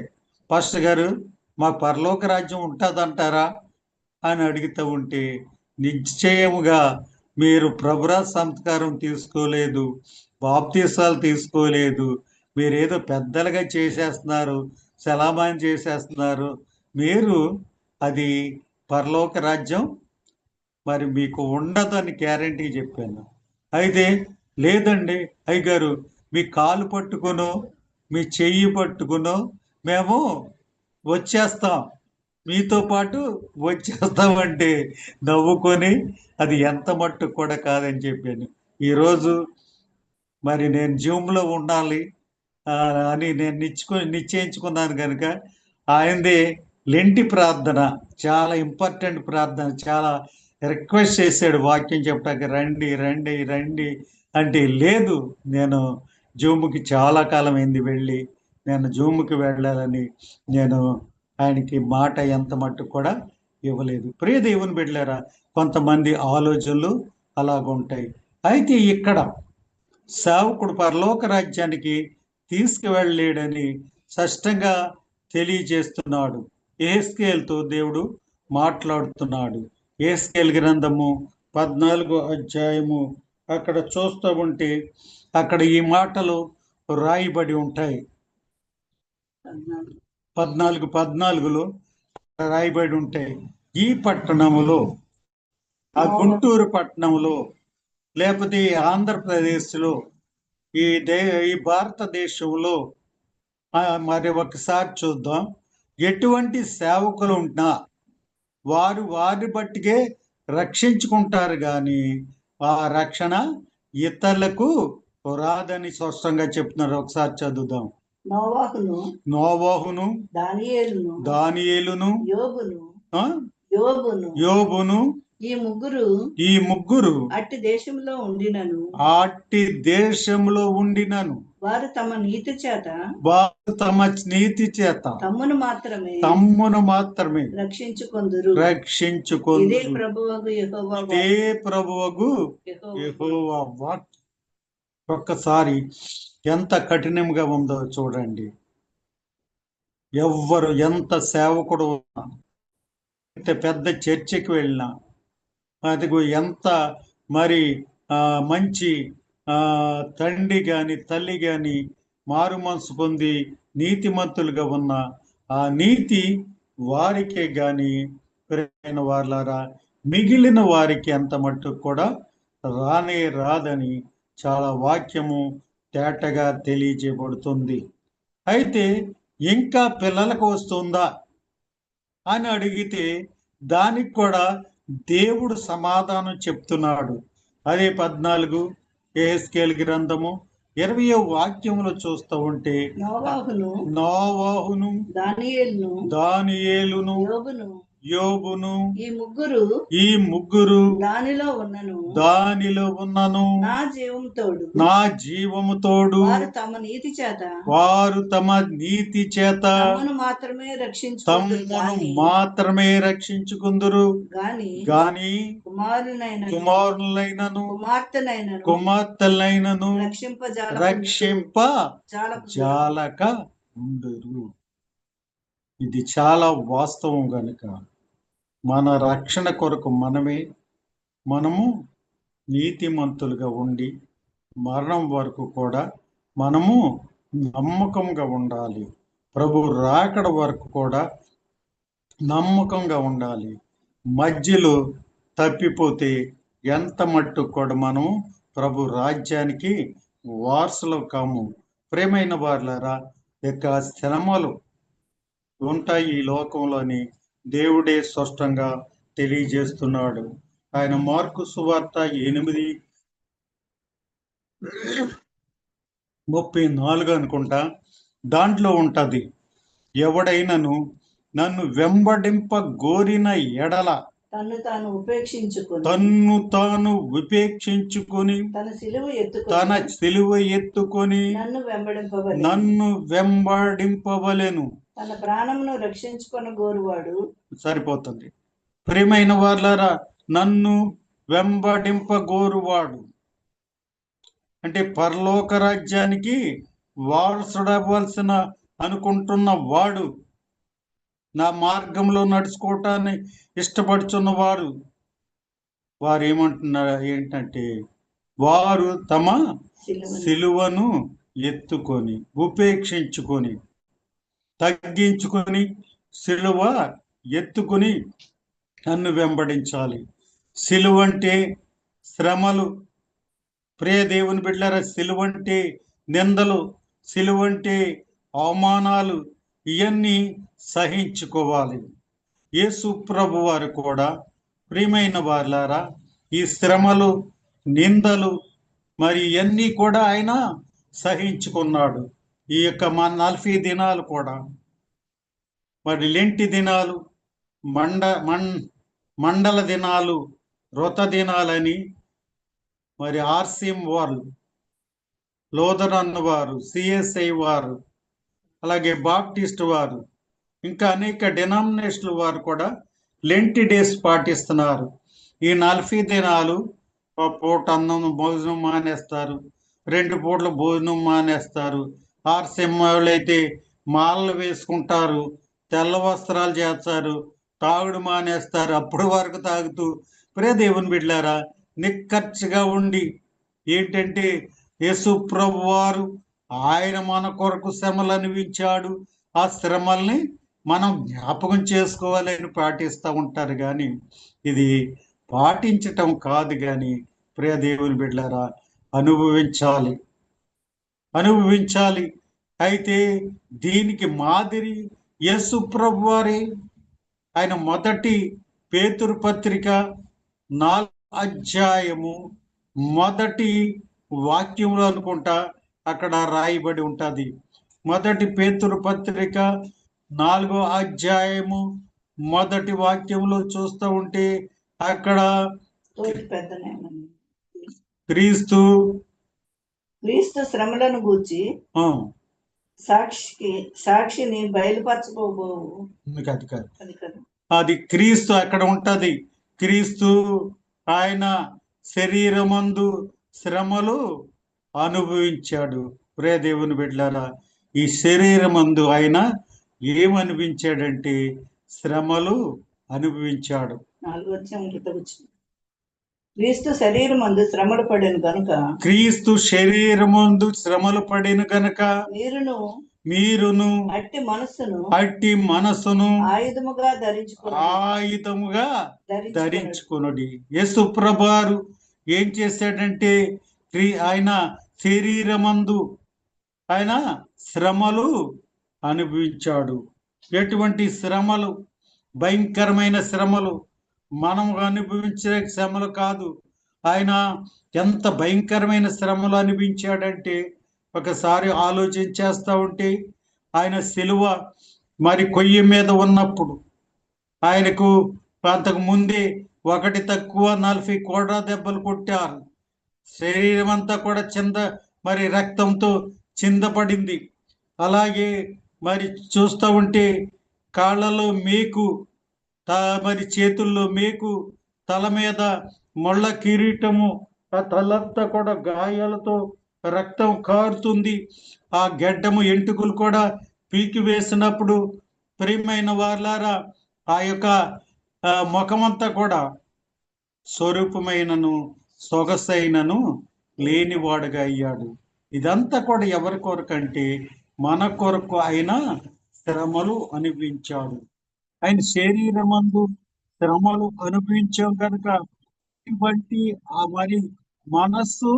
పాస్టర్ గారు మాకు పరలోక రాజ్యం ఉంటుందంటారా అని అడుగుతూ ఉంటే, నిశ్చయముగా మీరు ప్రభురాజ్ సంస్కారం తీసుకోలేదు, బాప్తీసాలు తీసుకోలేదు, మీరేదో పెద్దలుగా చేసేస్తున్నారు, సలామాన్ చేసేస్తున్నారు, మీరు అది పరలోక రాజ్యం మరి మీకు ఉండదని గ్యారంటీ చెప్పాను. అయితే లేదండి అయ్యగారు, మీ కాలు పట్టుకునో మీ చెయ్యి పట్టుకునో మేము వచ్చేస్తాం, మీతో పాటు వచ్చేస్తామంటే నవ్వుకొని అది ఎంత మట్టుకు కూడా కాదని చెప్పాను. ఈరోజు మరి నేను జూమ్లో ఉండాలి అని నేను నిశ్చయించుకున్నాను కనుక ఆయనది లెంటి ప్రార్థన, చాలా ఇంపార్టెంట్ ప్రార్థన, చాలా రిక్వెస్ట్ చేశాడు వాక్యం చెప్పడానికి, రండి రండి రండి అంటే లేదు, నేను జూమ్కి చాలా కాలం అయింది వెళ్ళి, నేను జూమ్కి వెళ్ళాలని నేను ఆయనకి మాట ఎంత మట్టుకు కూడా ఇవ్వలేదు. ప్రియ దేవుని బిడ్డలారా, కొంతమంది ఆలోచనలు అలాగుంటాయి. అయితే ఇక్కడ సేవకుడు పరలోక రాజ్యానికి తీసుకువెళ్ళలేడని స్పష్టంగా తెలియజేస్తున్నాడు. యెహెజ్కేలుతో దేవుడు మాట్లాడుతున్నాడు. యెహెజ్కేలు గ్రంథము 14వ అధ్యాయము అక్కడ చూస్తూ ఉంటే అక్కడ ఈ మాటలు రాయబడి ఉంటాయి. 14:14లో రాయబడి ఉంటాయి. ఈ పట్టణములో, ఆ గుంటూరు పట్టణంలో, లేకపోతే ఆంధ్రప్రదేశ్లో, ఈ భారతదేశంలో మరి ఒకసారి చూద్దాం, ఎటువంటి సేవకులు ఉంటున్నా వారు వారి బట్టికే రక్షించుకుంటారు, కానీ ఆ రక్షణ ఇతరులకు రాదని స్పష్టంగా చెప్తున్నారు. ఒకసారి చదువుదాం. నోవాహును, దానియేలును, యోబును ఈ ముగ్గురు
అట్టి దేశంలో
ఉండినను
వారు తమ నీతి చేత తమ్మును మాత్రమే రక్షించుకొందురు. ఇదే
ప్రభువగు యెహోవా వాక్కు. ఒక్కసారి ఎంత కఠినంగా ఉందో చూడండి. ఎవ్వరు ఎంత సేవకుడు, ఎంత పెద్ద చర్చికి వెళ్ళినా, అదిగో ఎంత మరి మంచి తండ్రి కానీ తల్లి కానీ మారు మనసు పొంది నీతిమంతులుగా ఉన్న ఆ నీతి వారికే కానీ వారులారా మిగిలిన వారికి ఎంత మట్టుకు కూడా రానే రాదని చాలా వాక్యము తేటగా తెలియజేయబడుతుంది. అయితే ఇంకా పిల్లలకు వస్తుందా అని అడిగితే దానికి కూడా దేవుడు సమాధానం చెప్తున్నాడు. అదే 14 యెహెజ్కేలు గ్రంథము 20వ వాక్యములో చూస్తూ ఉంటే నోవాహును, దానియేలును, యోబును ఈ ముగ్గురు
దానిలో
ఉన్నను నా జీవము తోడు
వారు
తమ నీతి చేత
తమ్మును
మాత్రమే రక్షించుకుందురు, గాని కుమారులైనను కుమార్తెలైనను రక్షింప జాలక ఉండురు. ఇది చాలా వాస్తవం గనుక మన రక్షణ కొరకు మనము నీతిమంతులుగా ఉండి మరణం వరకు కూడా మనము నమ్మకంగా ఉండాలి. ప్రభు రాకడ వరకు కూడా నమ్మకంగా ఉండాలి. మధ్యలో తప్పిపోతే ఎంత మట్టుకు కూడా మనం ప్రభు రాజ్యానికి వారసులు కాము. ప్రేమైన వారులారా, యొక్క శ్రమలు ఉంటాయి ఈ లోకంలోని దేవుడే స్పష్టంగా తెలియజేస్తున్నాడు. ఆయన మార్కు సువార్త 8:34 అనుకుంటా, దాంట్లో ఉంటది, ఎవడైనను నన్ను వెంబడింప గోరిన ఎడల
తన్ను తాను ఉపేక్షించుకొని
తన సిలువ ఎత్తుకొని నన్ను వెంబడింపవలెను.
తన ప్రాణమును రక్షించుకొని గోరువాడు.
సరిపోతుంది. ప్రియమైన వారులారా, నన్ను వెంబడింపగోరువాడు అంటే పరలోక రాజ్యానికి వారసుడవలసిన అనుకుంటున్న వాడు, నా మార్గంలో నడుచుకోవటాన్ని ఇష్టపడుతున్న వారు ఏమంటున్నారు ఏంటంటే, వారు తమ సిలువను ఎత్తుకొని ఉపేక్షించుకొని తగ్గించుకొని సిలువ ఎత్తుకొని నన్ను వెంబడించాలి. సిలువ అంటే శ్రమలు. ప్రియ దేవుని బిడ్డలారా, సిలువ అంటే నిందలు, సిలువ అంటే అవమానాలు, ఇవన్నీ సహించుకోవాలి. యేసు ప్రభు వారు కూడా ప్రియమైన వారులారా ఈ శ్రమలు, నిందలు మరి ఇవన్నీ కూడా ఆయన సహించుకున్నాడు. ఈ యొక్క 40 దినాలు కూడా, మరి లెంటి దినాలు, మండల దినాలు, వ్రత దినాలని మరి ఆర్సిఎం వారు, లోదర్ అన్నవారు, సిఎస్ఐ వారు, అలాగే బాప్టిస్ట్ వారు, ఇంకా అనేక డినామినేషన్ల వారు కూడా లెంటి డేస్ పాటిస్తున్నారు. ఈ 40 దినాలు పూట అన్నం భోజనం మానేస్తారు, 2 పూట్ల భోజనం మానేస్తారు. ఆర్సిఎం వాళ్ళు అయితే మాలలు వేసుకుంటారు, తెల్ల వస్త్రాలు చేస్తారు, తాగుడు మానేస్తారు. అప్పటి వరకు తాగుతూ ప్రియ దేవుని బిడ్డలారా నిక్కచ్చిగా ఉండి ఏంటంటే యేసు ప్రభు వారు ఆయన మన కొరకు శ్రమలు అనుభవించాడు, ఆ శ్రమల్ని మనం జ్ఞాపకం చేసుకోవాలని పాటిస్తూ ఉంటారు. కానీ ఇది పాటించటం కాదు, కానీ ప్రియ దేవుని బిడ్డలారా అనుభవించాలి. అయితే దీనికి మాదిరి యేసు ప్రభు వారే. ఆయన మొదటి పేతురు పత్రిక 4వ అధ్యాయము మొదటి వాక్యంలో అనుకుంటా అక్కడ రాయబడి ఉంటుంది. మొదటి పేతురు పత్రిక 4వ అధ్యాయము మొదటి వాక్యంలో చూస్తూ ఉంటే అక్కడ క్రీస్తు
శ్రమలను గూర్చి సాక్షిని బయలుపరచబోబోవు.
అది క్రీస్తు అక్కడ ఉంటది. క్రీస్తు ఆయన శరీరమందు శ్రమలు అనుభవించాడు. ప్రియ దేవుని బిడ్డలారా, ఈ శరీరమందు ఆయన ఏమనుభవించాడంటే శ్రమలు అనుభవించాడు.
క్రీస్తు శరీరమందు శ్రమలు పడిన గనుక
మీరును అట్టి మనస్సును ఆయుధముగా ధరించుకొనుడి. యేసు ప్రభువారు ఏం చేశాడంటే ఆయన శరీరమందు ఆయన శ్రమలు అనుభవించాడు. ఎటువంటి శ్రమలు? భయంకరమైన శ్రమలు. మనం అనుభవించే శ్రమలు కాదు. ఆయన ఎంత భయంకరమైన శ్రమలు అనుభవించాడంటే ఒకసారి ఆలోచించేస్తూ ఉంటే, ఆయన సిలువ మరి కొయ్య మీద ఉన్నప్పుడు ఆయనకు అంతకు ముందే 1 తక్కువ 40 కోడా దెబ్బలు కొట్టారు. శరీరం అంతా కూడా మరి రక్తంతో చిందపడింది. అలాగే మరి చూస్తూ ఉంటే కాళ్ళలో మేకు, మరి చేతుల్లో మేకు, తల మీద మొళ్ళ కిరీటము, ఆ తలంతా కూడా గాయాలతో రక్తం కారుతుంది. ఆ గెడ్డము ఎంటుకలు కూడా పీకి వేసినప్పుడు ప్రియమైన వార్లారా ఆ యొక్క ముఖమంతా కూడా స్వరూపమైనను సొగసైనను లేనివాడుగా అయ్యాడు. ఇదంతా కూడా ఎవరి కొరకంటే మన కొరకు ఆయన శ్రమలు అనుభవించాడు. ఆయన శరీరమందు శ్రమలు అనుభవించాం కనుక ఇటువంటి మరి మనస్సు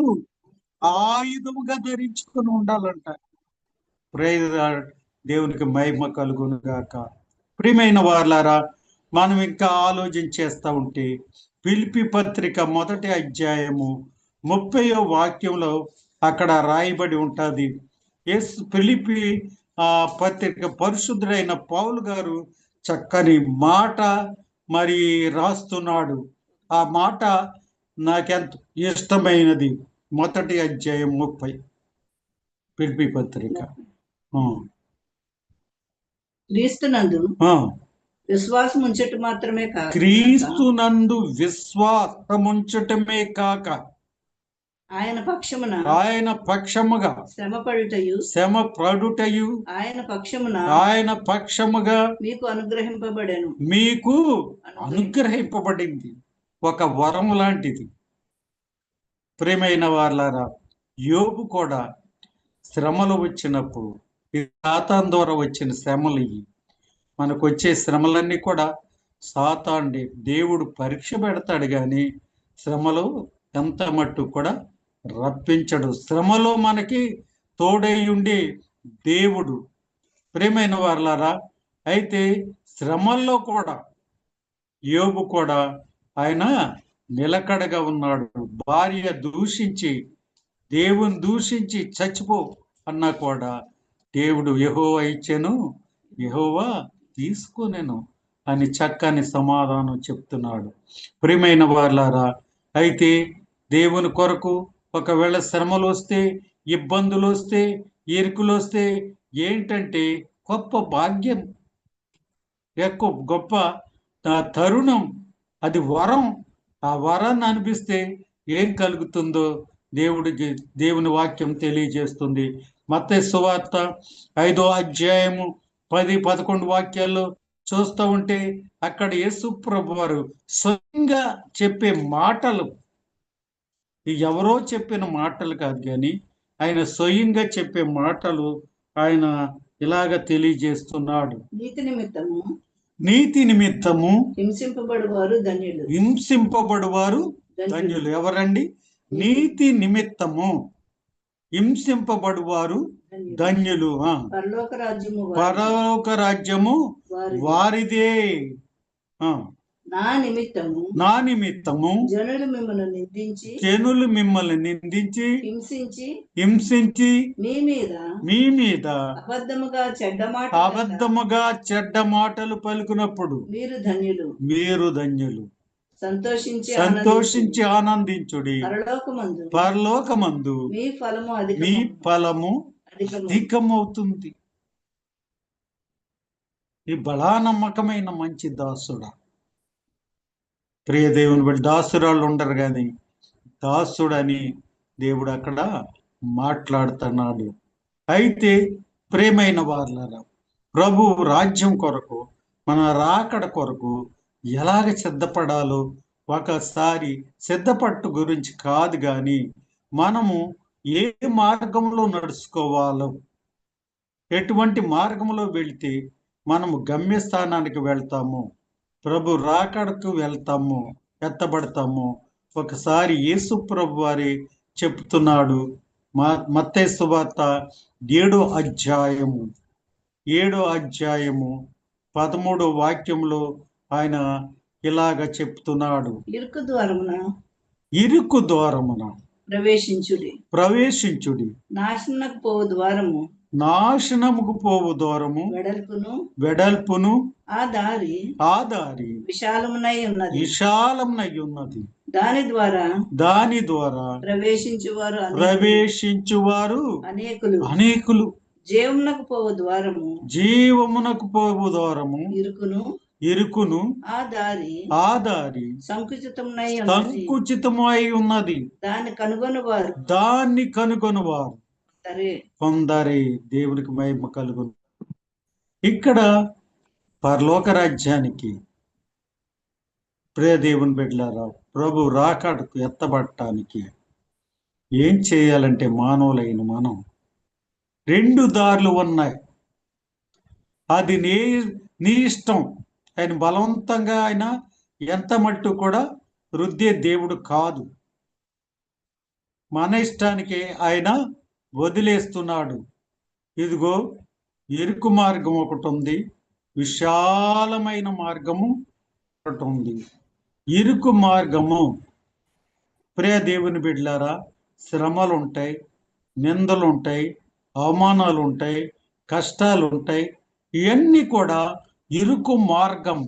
ఆయుధముగా ధరించుకొని ఉండాలంట. దేవునికి మహిమ కలుగును గాక. ప్రియమైన వార్లారా, మనం ఇంకా ఆలోచించేస్తూ ఉంటే ఫిలిప్పీ పత్రిక 1వ అధ్యాయము 30వ వాక్యంలో అక్కడ రాయబడి ఉంటుంది. ఫిలిప్పీ పత్రిక పరిశుద్ధుడైన పౌలు గారు చక్కని మాట మరి రాస్తున్నాడు. ఆ మాట నాకెంత ఇష్టమైనది. మొదటి అధ్యాయం 30 ఫిలిప్పీ పత్రిక. ఆ,
క్రీస్తునందు
ఆ.
విశ్వాసం ఉంచట మాత్రమే కాక
క్రీస్తునందు విశ్వాసముంచటమే కాక
ఆయన పక్షమున
ఆయన పక్షముగా
శ్రమ పడుటయు
ఆయన పక్షముగా
మీకు అనుగ్రహింపబడెను.
మీకు అనుగ్రహింపబడింది. ఒక వరం లాంటిది. ప్రియమైన వారలారా, యోబు కూడా శ్రమలు వచ్చినప్పుడు, ఈ సాతాను ద్వారా వచ్చిన శ్రమలు ఇవి. మనకు వచ్చే శ్రమలన్నీ కూడా సాతానుడి దేవుడు పరీక్ష పెడతాడు, కానీ శ్రమలు ఎంత మట్టు కూడా రప్పించడు. శ్రమలో మనకి తోడై ఉండి దేవుడు. ప్రియమైన వారలారా, అయితే శ్రమల్లో కూడా యోబు కూడా ఆయన నిలకడగా ఉన్నాడు. భార్య దూషించి, దేవుని దూషించి చచ్చిపో అన్నా కూడా దేవుడు యెహోవా ఇచ్చెను, యెహోవా తీసుకొనెను అని చక్కని సమాధానం చెప్తున్నాడు. ప్రియమైన వారలారా, అయితే దేవుని కొరకు ఒకవేళ శ్రమలు వస్తే, ఇబ్బందులు వస్తే, ఇరుకులు వస్తే ఏంటంటే గొప్ప భాగ్యం, ఎక్కువ గొప్ప తరుణం. అది వరం. ఆ వరాన్ని అనిపిస్తే ఏం కలుగుతుందో దేవుని వాక్యం తెలియజేస్తుంది. మత్తయి సువార్త 5వ అధ్యాయము 10-11 వాక్యాల్లో చూస్తూ ఉంటే అక్కడ యేసు ప్రభు వారు స్వయంగా చెప్పే మాటలు, ఎవరో చెప్పిన మాటలు కాదు, కానీ ఆయన స్వయంగా చెప్పే మాటలు ఆయన ఇలాగ తెలియజేస్తున్నాడు. నీతి నిమిత్తము హింసింపబడువారు ధన్యులు. ఎవరండి? నీతి నిమిత్తము హింసింపబడువారు ధన్యులు. పరలోక రాజ్యము వారిదే. నా నిమిత్తము జనులు మిమ్మల్ని నిందించి హింసించి మీ మీద అబద్ధముగా చెడ్డ మాటలు పలుకున్నప్పుడు మీరు ధన్యులు. సంతోషించి ఆనందించుడి. పరలోకమందు మీ ఫలము అధికమవుతుంది. ఈ బలా నమ్మకమైన మంచి దాసుడా, ప్రియ దేవుని బట్టి దాసురాళ్ళు ఉండరు, కానీ దాసుడని దేవుడు అక్కడ మాట్లాడుతున్నాడు. అయితే ప్రియమైన వారలారా, ప్రభు రాజ్యం కొరకు, మన రాకడ కొరకు ఎలాగ సిద్ధపడాలో, ఒకసారి సిద్ధపట్టు గురించి కాదు, కానీ మనము ఏ మార్గంలో నడుచుకోవాలో, ఎటువంటి మార్గంలో వెళితే మనము గమ్యస్థానానికి వెళ్తాము, ప్రభు రాకడకు వెళ్తాము, ఎత్తబడతాము. ఒకసారి యేసు ప్రభు వారి చెప్తున్నాడు. మత్తయి సువార్త 7వ అధ్యాయము 13వ వాక్యంలో ఆయన ఇలాగ చెప్తున్నాడు. ఇరుకు ద్వారమున ప్రవేశించుడి. నాశనముకు పోవు ద్వారము వెడల్పును ఆ దారి విశాలమునై ఉన్నది. దాని ద్వారా ప్రవేశించువారు అనేకులు. జీవమునకు పోవు ద్వారము ఇరుకును ఆ దారి సంకుచితమై ఉన్నది. దాన్ని కనుగొనువారు కొందరే. దేవునికి మహిమ కలుగును. ఇక్కడ పరలోక రాజ్యానికి ప్రియ దేవుని బిడ్డలారా, ప్రభు రాకడకు ఎత్తబడటానికి ఏం చేయాలంటే, మానవులైన మనం 2 దారులు ఉన్నాయి. అది నీ ఇష్టం. ఆయన బలవంతంగా ఆయన ఎంత మట్టు కూడా రుద్దే దేవుడు కాదు. మన ఇష్టానికి ఆయన వదిలేస్తున్నాడు. ఇదిగో ఇరుకు మార్గం ఒకటి ఉంది, విశాలమైన మార్గము ఒకటి ఉంది. ఇరుకు మార్గము, ప్రియ దేవుని బిడ్డలారా, శ్రమలు ఉంటాయి, నిందలు ఉంటాయి, అవమానాలు ఉంటాయి, కష్టాలు ఉంటాయి. ఇవన్నీ కూడా ఇరుకు మార్గం.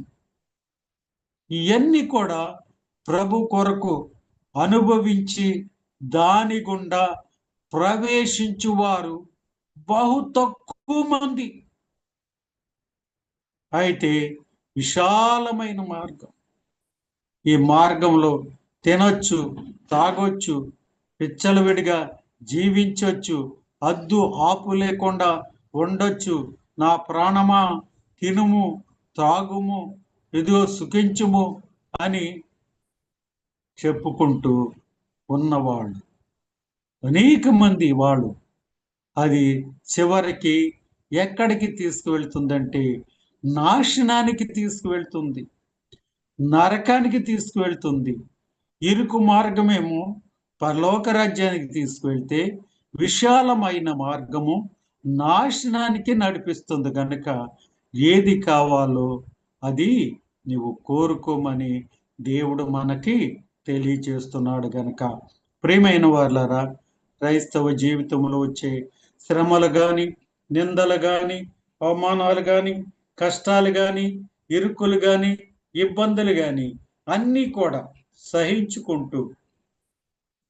ఇవన్నీ కూడా ప్రభు కొరకు అనుభవించి దాని గుండా ప్రవేశించువారు బహు తక్కువ మంది. అయితే విశాలమైన మార్గం, ఈ మార్గంలో తినొచ్చు, తాగొచ్చు, విచ్చలవిడిగా జీవించొచ్చు, అద్దు ఆపు లేకుండా ఉండొచ్చు. నా ప్రాణమా తినుము, తాగుము, ఇదిగో సుఖించుము అని చెప్పుకుంటూ ఉన్నవాళ్ళు అనేక మంది. వాళ్ళు అది చివరికి ఎక్కడికి తీసుకువెళ్తుందంటే నాశనానికి తీసుకువెళ్తుంది, నరకానికి తీసుకువెళ్తుంది. ఇరుకు మార్గమేమో పరలోక రాజ్యానికి తీసుకువెళ్తే విశాలమైన మార్గము నాశనానికి నడిపిస్తుంది. కనుక ఏది కావాలో అది నువ్వు కోరుకోమని దేవుడు మనకి తెలియచేస్తున్నాడు. గనక ప్రియమైన వాళ్ళారా, క్రైస్తవ జీవితంలో వచ్చే శ్రమలు కానీ, నిందలు కానీ, అవమానాలు కానీ, కష్టాలు కానీ, ఇరుకులు కానీ, ఇబ్బందులు కానీ అన్నీ కూడా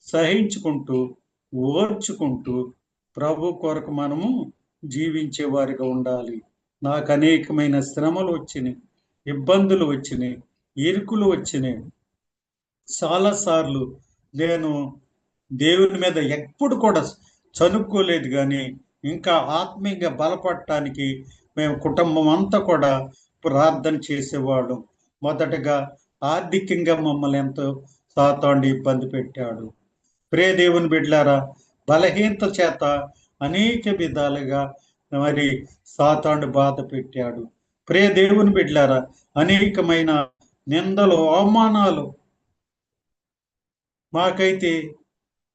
సహించుకుంటూ ఓర్చుకుంటూ ప్రభు కొరకు మనము జీవించే వారిగా ఉండాలి. నాకు అనేకమైన శ్రమలు వచ్చినాయి, ఇబ్బందులు వచ్చినాయి, ఇరుకులు వచ్చినాయి. చాలాసార్లు నేను దేవుని మీద ఎప్పుడు కూడా చనుక్కోలేదు, కానీ ఇంకా ఆత్మీయంగా బలపడటానికి మేము కుటుంబం అంతా కూడా ప్రార్థన చేసేవాళ్ళం. మొదటగా ఆర్థికంగా మమ్మల్ని ఎంతో సాతాను ఇబ్బంది పెట్టాడు. ప్రియ దేవుని బిడ్డలారా, బలహీనత చేత అనేక విధాలుగా మరి సాతాను బాధ పెట్టాడు. ప్రియ దేవుని బిడ్డలారా, అనేకమైన నిందలు, అవమానాలు. మాకైతే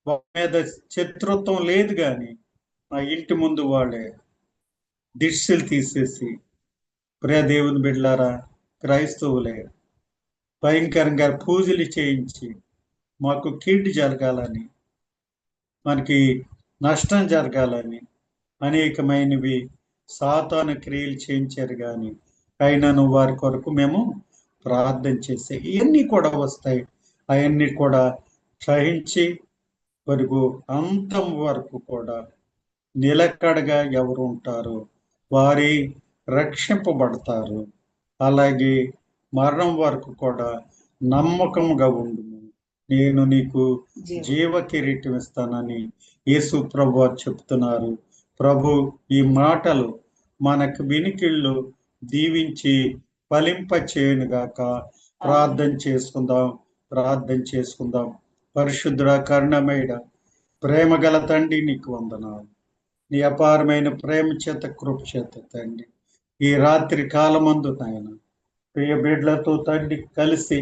వాళ్ళ మీద శత్రుత్వం లేదు, కానీ మా ఇంటి ముందు వాళ్ళే దిష్టిలు తీసేసి, ప్రియ దేవుని బిడ్డలారా, క్రైస్తవులే భయంకరంగా పూజలు చేయించి మాకు కీడు జరగాలని, మనకి నష్టం జరగాలని అనేకమైనవి సాతాను క్రియలు చేయించారు. కానీ అయినను వారి కొరకు మేము ప్రార్థన చేసే ఇవన్నీ కూడా వస్తాయి. అవన్నీ కూడా సహించి వరకు అంతం వరకు కూడా నిలకడగా ఎవరు ఉంటారో వారి రక్షింపబడతారు. అలాగే మరణం వరకు కూడా నమ్మకంగా ఉండు, నేను నీకు జీవ కిరీటం ఇస్తానని యేసు ప్రభు వారు చెప్తున్నారు. ప్రభు ఈ మాటలు మనకు వినికిళ్ళు దీవించి ఫలింప చేయనుగాక. ప్రార్థన చేసుకుందాం. పరిశుద్ధుడ, కరుణమయుడ, ప్రేమ గల తండ్రి, నీకు వందనాలు. నీ అపారమైన ప్రేమ చేత, కృప చేత తండ్రి, ఈ రాత్రి కాలమందు నాయన ప్రియ బిడ్డలతో తండ్రి కలిసి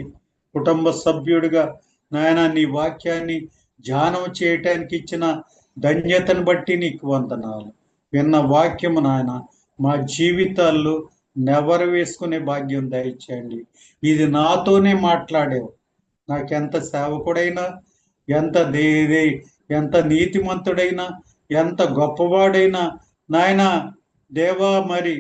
కుటుంబ సభ్యుడిగా నాయన నీ వాక్యాన్ని ధ్యానం చేయటానికి ఇచ్చిన ధన్యతను బట్టి నీకు వందనాలు. విన్న వాక్యము నాయన మా జీవితాల్లో నెవరు వేసుకునే భాగ్యం దయచేయండి. ఇది నాతోనే మాట్లాడేవు. నాకెంత సేవకుడైనా, ఎంత నీతిమంతుడైనా, ఎంత గొప్పవాడైనా నాయన దేవా, మరి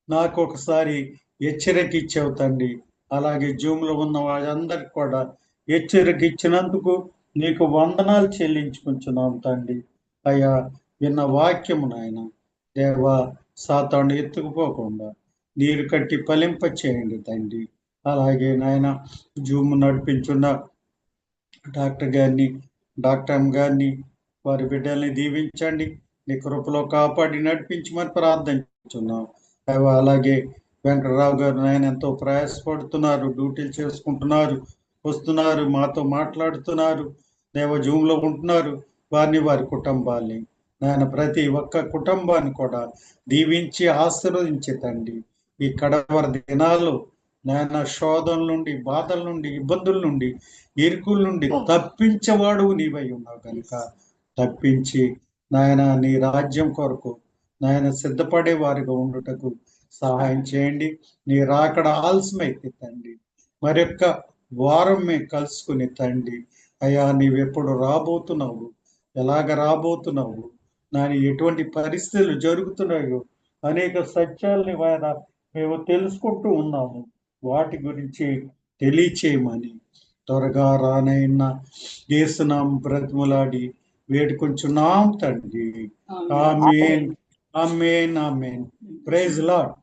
నాకు ఒకసారి హెచ్చరిక ఇచ్చావు తండ్రి. అలాగే జూమ్లో ఉన్న వాళ్ళందరికీ కూడా హెచ్చరిక ఇచ్చినందుకు నీకు వందనాలు చెల్లించుకుంటున్నాం తండ్రి. అయ్యా, విన్న వాక్యము నాయన దేవా, సాతాను ఎత్తుకుపోకుండా నీరు కట్టి ఫలింప చేయండి తండ్రి. అలాగే నాయన జూమ్ నడిపించున్న డాక్టర్ గారిని వారి బిడ్డల్ని దీవించండి. నీ కృపలో కాపాడి నడిపించమని ప్రార్థించున్నాం. అలాగే వెంకటరావు గారు నాయన ఎంతో ప్రయాసపడుతున్నారు, డ్యూటీలు చేసుకుంటున్నారు, వస్తున్నారు, మాతో మాట్లాడుతున్నారు, దేవ జూమ్లో ఉంటున్నారు. వారి కుటుంబాల్ని నాయన ప్రతి ఒక్క కుటుంబాన్ని కూడా దీవించి ఆశీర్వదించి తండ్రి, ఈ కడవర దినాలు నాయన శోధన నుండి, బాధల నుండి, ఇబ్బందుల నుండి, ఇరుకుల నుండి తప్పించేవాడు నీవై ఉన్నావు కనుక తప్పించి నాయన నీ రాజ్యం కొరకు నాయన సిద్ధపడే వారిగా ఉండుటకు సహాయం చేయండి. నీ రాకడ ఆలస్యమైతే తండ్రి మరొక్క వారం మేము కలుసుకుని తండ్రి, అయ్యా నీవెప్పుడు రాబోతున్నావు, ఎలాగ రాబోతున్నావు, నాని ఎటువంటి పరిస్థితులు జరుగుతున్నాయో అనేక సత్యాలని ఆయన మేము తెలుసుకుంటూ ఉన్నాము. వాటి గురించి తెలియచేయమని త్వరగా రానైన యేసునాం బ్రతిమలాడి వేడుకొంచున్నాం తండ్రి. Amen amen amen. Praise lord.